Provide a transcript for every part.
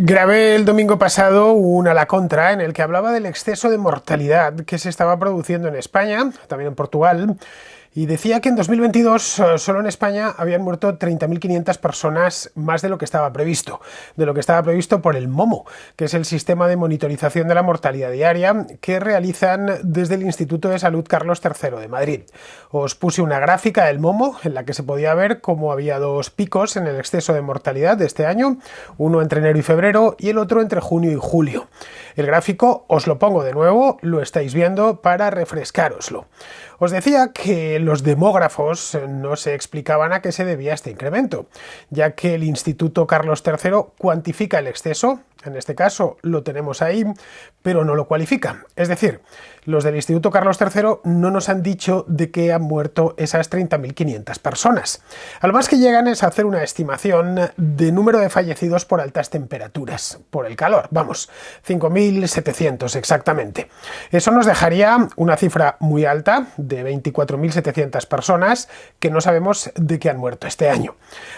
Grabé el domingo pasado un A la Contra en el que hablaba del exceso de mortalidad que se estaba produciendo en España, también en Portugal, y decía que en 2022 solo en España habían muerto 30.500 personas más de lo que estaba previsto, por el MOMO, que es el sistema de monitorización de la mortalidad diaria que realizan desde el Instituto de Salud Carlos III de Madrid. Os puse una gráfica del MOMO en la que se podía ver cómo había dos picos en el exceso de mortalidad de este año, uno entre enero y febrero y el otro entre junio y julio. El gráfico os lo pongo de nuevo, lo estáis viendo para refrescároslo. Os decía que los demógrafos no se explicaban a qué se debía este incremento, ya que el Instituto Carlos III cuantifica el exceso, en este caso lo tenemos ahí, pero no lo cualifica. Es decir, los del Instituto Carlos III no nos han dicho de qué han muerto esas 30.500 personas. A lo más que llegan es a hacer una estimación de número de fallecidos por altas temperaturas, por el calor, vamos, 5.700 exactamente. Eso nos dejaría una cifra muy alta, de 24.700 personas, que no sabemos de qué han muerto este año.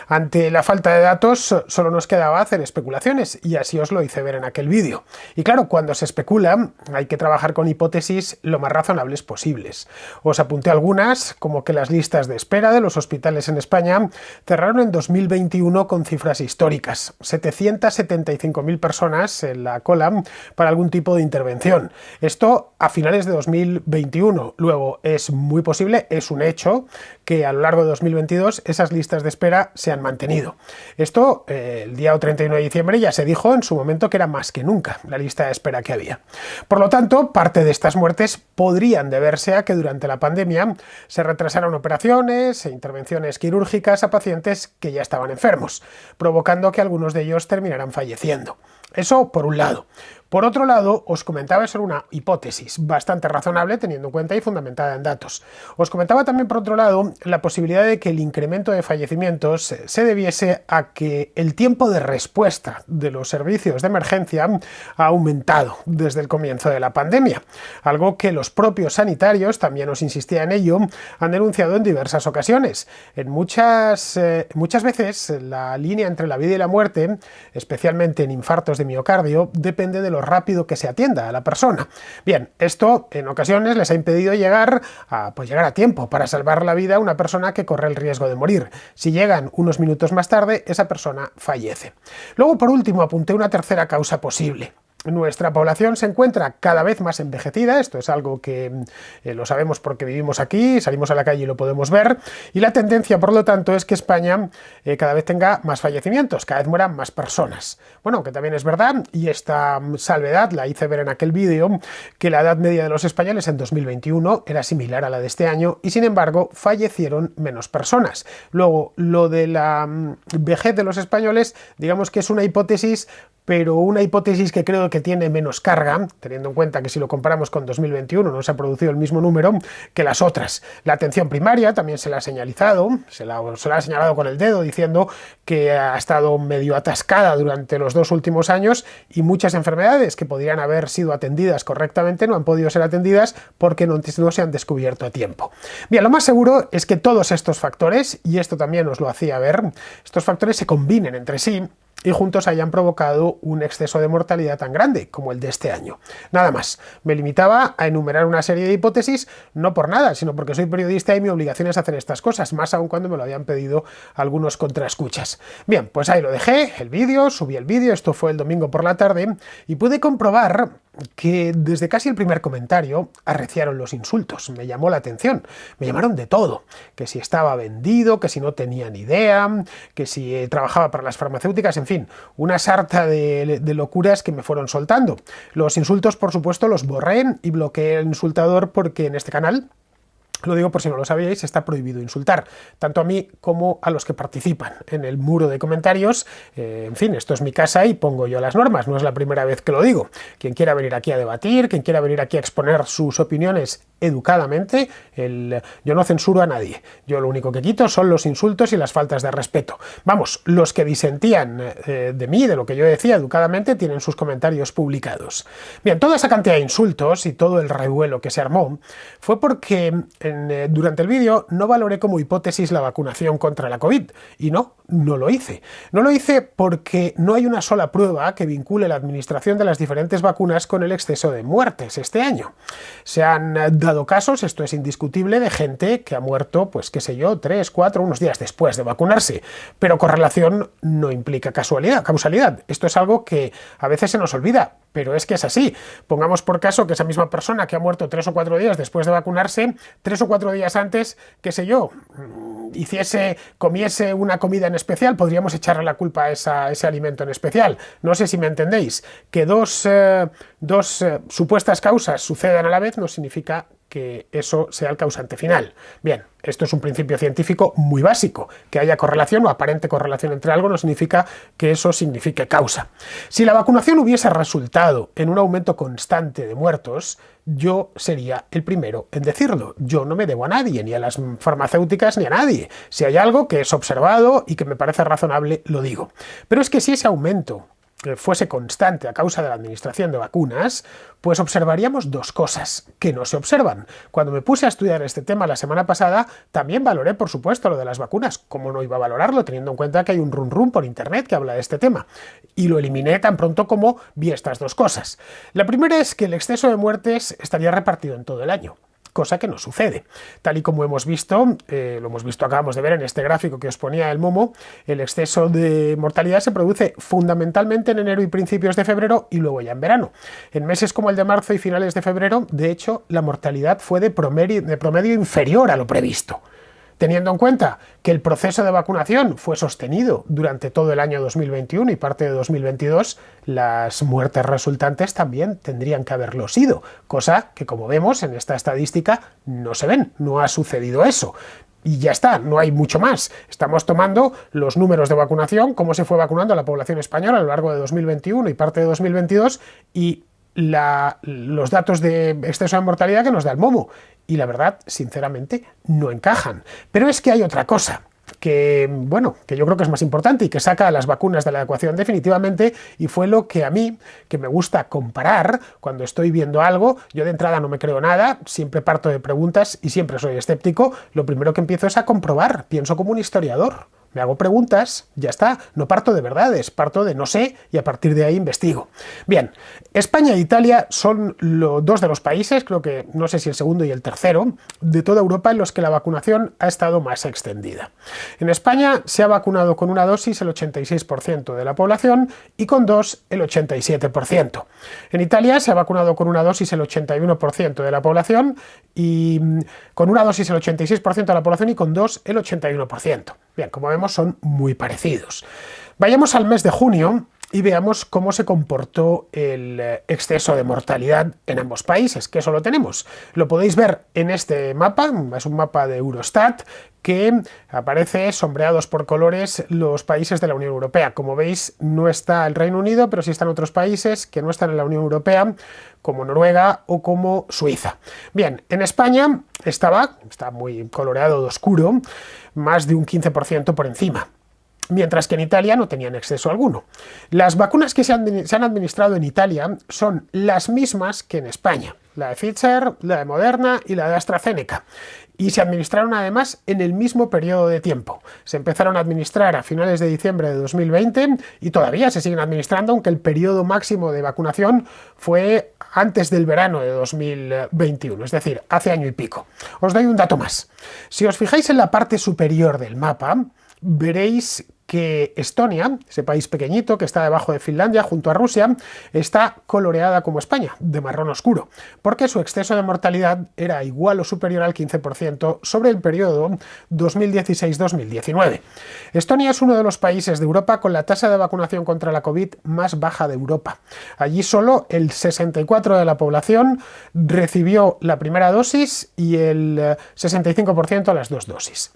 Ante la falta de datos, solo nos quedaba hacer especulaciones, y así os lo hice ver en aquel vídeo. Y claro, cuando se especula, hay que trabajar con hipótesis lo más razonables posibles. Os apunté algunas, como que las listas de espera de los hospitales en España cerraron en 2021 con cifras históricas, 775.000 personas en la cola para algún tipo de intervención. Esto a finales de 2021. Luego es muy posible, es un hecho, que a lo largo de 2022 esas listas de espera se han mantenido. Esto el día 31 de diciembre ya se dijo en su momento que era más que nunca la lista de espera que había. Por lo tanto, parte de estas muertes podrían deberse a que durante la pandemia se retrasaron operaciones e intervenciones quirúrgicas a pacientes que ya estaban enfermos, provocando que algunos de ellos terminaran falleciendo. Eso por un lado. Por otro lado, os comentaba sobre una hipótesis bastante razonable teniendo en cuenta y fundamentada en datos. Os comentaba también, por otro lado, la posibilidad de que el incremento de fallecimientos se debiese a que el tiempo de respuesta de los servicios de emergencia ha aumentado desde el comienzo de la pandemia, algo que los propios sanitarios, también os insistía en ello, han denunciado en diversas ocasiones. Muchas veces la línea entre la vida y la muerte, especialmente en infartos de miocardio, depende de lo rápido que se atienda a la persona. Bien, esto en ocasiones les ha impedido llegar a tiempo para salvar la vida a una persona que corre el riesgo de morir. Si llegan unos minutos más tarde, esa persona fallece. Luego, por último, apunté una tercera causa posible. Nuestra población se encuentra cada vez más envejecida, esto es algo que lo sabemos porque vivimos aquí, salimos a la calle y lo podemos ver, y la tendencia, por lo tanto, es que España cada vez tenga más fallecimientos, cada vez mueran más personas. Bueno, que también es verdad, y esta salvedad la hice ver en aquel vídeo, que la edad media de los españoles en 2021 era similar a la de este año, y sin embargo fallecieron menos personas. Luego, lo de la vejez de los españoles, digamos que es una hipótesis, pero una hipótesis que creo que tiene menos carga, teniendo en cuenta que si lo comparamos con 2021 no se ha producido el mismo número que las otras. La atención primaria también se la ha señalizado, se la ha señalado con el dedo diciendo que ha estado medio atascada durante los 2 últimos años y muchas enfermedades que podrían haber sido atendidas correctamente no han podido ser atendidas porque no se han descubierto a tiempo. Bien, lo más seguro es que todos estos factores, y esto también os lo hacía ver, estos factores se combinen entre sí y juntos hayan provocado un exceso de mortalidad tan grande como el de este año. Nada más, me limitaba a enumerar una serie de hipótesis, no por nada, sino porque soy periodista y mi obligación es hacer estas cosas, más aún cuando me lo habían pedido algunos contraescuchas. Bien, pues ahí lo dejé, el vídeo, subí el vídeo, esto fue el domingo por la tarde, y pude comprobar que desde casi el primer comentario arreciaron los insultos, me llamó la atención, me llamaron de todo, que si estaba vendido, que si no tenía ni idea, que si trabajaba para las farmacéuticas, en fin, una sarta de locuras que me fueron soltando. Los insultos, por supuesto, los borré y bloqueé el insultador porque en este canal, lo digo por si no lo sabíais, está prohibido insultar, tanto a mí como a los que participan en el muro de comentarios. En fin, esto es mi casa y pongo yo las normas, no es la primera vez que lo digo. Quien quiera venir aquí a debatir, quien quiera venir aquí a exponer sus opiniones educadamente, yo no censuro a nadie. Yo lo único que quito son los insultos y las faltas de respeto. Vamos, los que disentían de mí, de lo que yo decía educadamente, tienen sus comentarios publicados. Bien, toda esa cantidad de insultos y todo el revuelo que se armó fue porque Durante el vídeo no valoré como hipótesis la vacunación contra la COVID, y no lo hice. No lo hice porque no hay una sola prueba que vincule la administración de las diferentes vacunas con el exceso de muertes este año. Se han dado casos, esto es indiscutible, de gente que ha muerto, pues qué sé yo, 3, 4, unos días después de vacunarse, pero correlación no implica causalidad. Esto es algo que a veces se nos olvida, pero es que es así. Pongamos por caso que esa misma persona que ha muerto 3 o 4 días después de vacunarse, 3 o 4 días antes, qué sé yo, comiese una comida en especial, podríamos echarle la culpa a ese alimento en especial. No sé si me entendéis. Que dos supuestas causas sucedan a la vez no significa que eso sea el causante final. Bien, esto es un principio científico muy básico. Que haya correlación o aparente correlación entre algo no significa que eso signifique causa. Si la vacunación hubiese resultado en un aumento constante de muertos, yo sería el primero en decirlo. Yo no me debo a nadie, ni a las farmacéuticas, ni a nadie. Si hay algo que es observado y que me parece razonable, lo digo. Pero es que si ese aumento fuese constante a causa de la administración de vacunas, pues observaríamos dos cosas que no se observan. Cuando me puse a estudiar este tema la semana pasada, también valoré, por supuesto, lo de las vacunas. ¿Cómo no iba a valorarlo, teniendo en cuenta que hay un run por internet que habla de este tema? Y lo eliminé tan pronto como vi estas dos cosas. La primera es que el exceso de muertes estaría repartido en todo el año, cosa que no sucede. Tal y como hemos visto, acabamos de ver en este gráfico que os ponía el Momo, el exceso de mortalidad se produce fundamentalmente en enero y principios de febrero y luego ya en verano. En meses como el de marzo y finales de febrero, de hecho, la mortalidad fue de promedio inferior a lo previsto. Teniendo en cuenta que el proceso de vacunación fue sostenido durante todo el año 2021 y parte de 2022, las muertes resultantes también tendrían que haberlo sido, cosa que, como vemos en esta estadística, no se ven, no ha sucedido eso. Y ya está, no hay mucho más. Estamos tomando los números de vacunación, cómo se fue vacunando a la población española a lo largo de 2021 y parte de 2022, y los datos de exceso de mortalidad que nos da el Momo. Y la verdad, sinceramente, no encajan. Pero es que hay otra cosa que yo creo que es más importante y que saca a las vacunas de la ecuación definitivamente, y fue lo que a mí, que me gusta comparar cuando estoy viendo algo. Yo de entrada no me creo nada, siempre parto de preguntas y siempre soy escéptico. Lo primero que empiezo es a comprobar, pienso como un historiador. Me hago preguntas, ya está, no parto de verdades, parto de no sé y a partir de ahí investigo. Bien, España e Italia son dos de los países, creo que no sé si el segundo y el tercero, de toda Europa en los que la vacunación ha estado más extendida. En España se ha vacunado con una dosis el 86% de la población y con dos el 87%. En Italia se ha vacunado con una dosis el 81% de la población y con una dosis el 86% de la población y con dos el 81%. Bien, como vemos son muy parecidos. Vayamos al mes de junio y veamos cómo se comportó el exceso de mortalidad en ambos países, que eso lo tenemos. Lo podéis ver en este mapa, es un mapa de Eurostat, que aparece sombreados por colores los países de la Unión Europea. Como veis, no está el Reino Unido, pero sí están otros países que no están en la Unión Europea, como Noruega o como Suiza. Bien, en España está muy coloreado de oscuro, más de un 15% por encima, mientras que en Italia no tenían exceso alguno. Las vacunas que se han administrado en Italia son las mismas que en España, la de Pfizer, la de Moderna y la de AstraZeneca, y se administraron además en el mismo periodo de tiempo. Se empezaron a administrar a finales de diciembre de 2020 y todavía se siguen administrando, aunque el periodo máximo de vacunación fue antes del verano de 2021, es decir, hace año y pico. Os doy un dato más. Si os fijáis en la parte superior del mapa, veréis que Estonia, ese país pequeñito que está debajo de Finlandia junto a Rusia, está coloreada como España, de marrón oscuro, porque su exceso de mortalidad era igual o superior al 15% sobre el periodo 2016-2019. Estonia es uno de los países de Europa con la tasa de vacunación contra la COVID más baja de Europa. Allí solo el 64% de la población recibió la primera dosis y el 65% las dos dosis.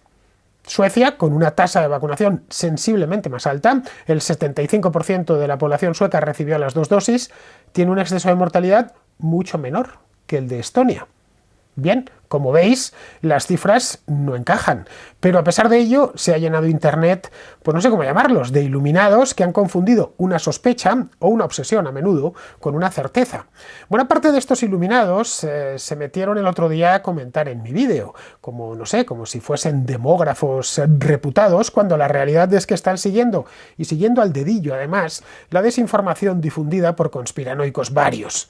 Suecia, con una tasa de vacunación sensiblemente más alta, el 75% de la población sueca recibió las dos dosis, tiene un exceso de mortalidad mucho menor que el de Estonia. Bien, como veis, las cifras no encajan, pero a pesar de ello se ha llenado Internet, pues no sé cómo llamarlos, de iluminados que han confundido una sospecha o una obsesión a menudo con una certeza. Buena parte de estos iluminados se metieron el otro día a comentar en mi vídeo, como no sé, como si fuesen demógrafos reputados, cuando la realidad es que están siguiendo, y siguiendo al dedillo además, la desinformación difundida por conspiranoicos varios.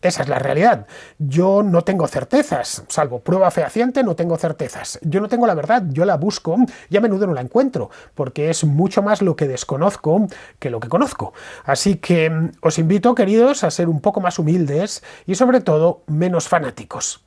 Esa es la realidad. Yo no tengo certezas, salvo prueba fehaciente, no tengo certezas. Yo no tengo la verdad, yo la busco y a menudo no la encuentro, porque es mucho más lo que desconozco que lo que conozco. Así que os invito, queridos, a ser un poco más humildes y sobre todo menos fanáticos.